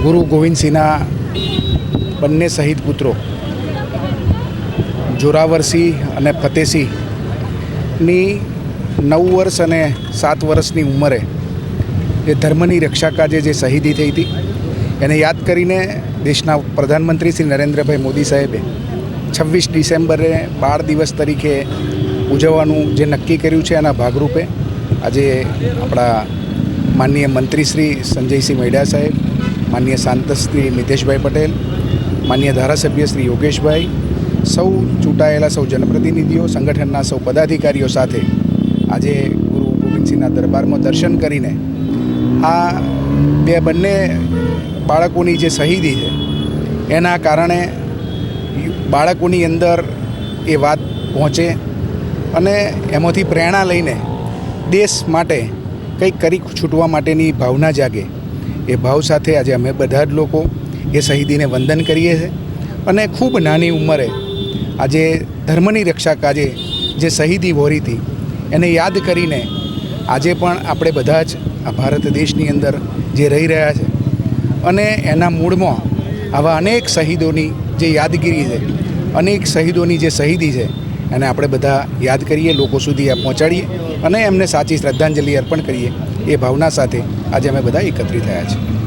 ગુરુ ગોવિંદસિંહના બંને શહીદ પુત્રો જોરાવરસિંહ અને ફતેહસિંહની 9 વર્ષ અને 7 વર્ષની ઉંમરે જે ધર્મની રક્ષા કાજે જે શહીદી થઈ હતી એને યાદ કરીને દેશના પ્રધાનમંત્રી શ્રી નરેન્દ્રભાઈ મોદી સાહેબે 26 ડિસેમ્બરે બાળ દિવસ તરીકે ઉજવવાનું જે નક્કી કર્યું છે એના ભાગરૂપે આજે આપણા માનનીય મંત્રી શ્રી સંજયસિંહ મૈડા સાહેબ, માનનીય સાંસદ શ્રી મિતેશભાઈ પટેલ, માનનીય ધારાસભ્ય શ્રી યોગેશભાઈ, સૌ ચૂંટાયેલા સૌ જનપ્રતિનિધિઓ, સંગઠનના સૌ પદાધિકારીઓ સાથે આજે ગુરુ ગોવિંદસિંહના દરબારમાં દર્શન કરીને આ બંને બાળકોની જે શહીદી છે એના કારણે બાળકોની અંદર એ વાત પહોંચે અને એમાંથી પ્રેરણા લઈને દેશ માટે કંઈક કરી છૂટવા માટેની ભાવના જાગે. એ ભાવ સાથે આજે અમે બધા જ લોકો એ શહીદીને વંદન કરીએ છીએ અને ખૂબ નાની ઉંમરે આજે ધર્મની રક્ષા કાજે જે શહીદી વહોરી હતી એને યાદ કરીને આજે પણ આપણે બધા જ આ ભારત દેશની અંદર જે રહી રહ્યા છે અને એના મૂળમાં આવા અનેક શહીદોની જે યાદગીરી છે, અનેક શહીદોની જે શહીદી છે એને આપણે બધા યાદ કરીએ, લોકો સુધી આ પહોંચાડીએ અને એમને સાચી શ્રદ્ધાંજલિ અર્પણ કરીએ. એ ભાવના સાથે આજે અમે બધા એકત્રિત થયા છીએ.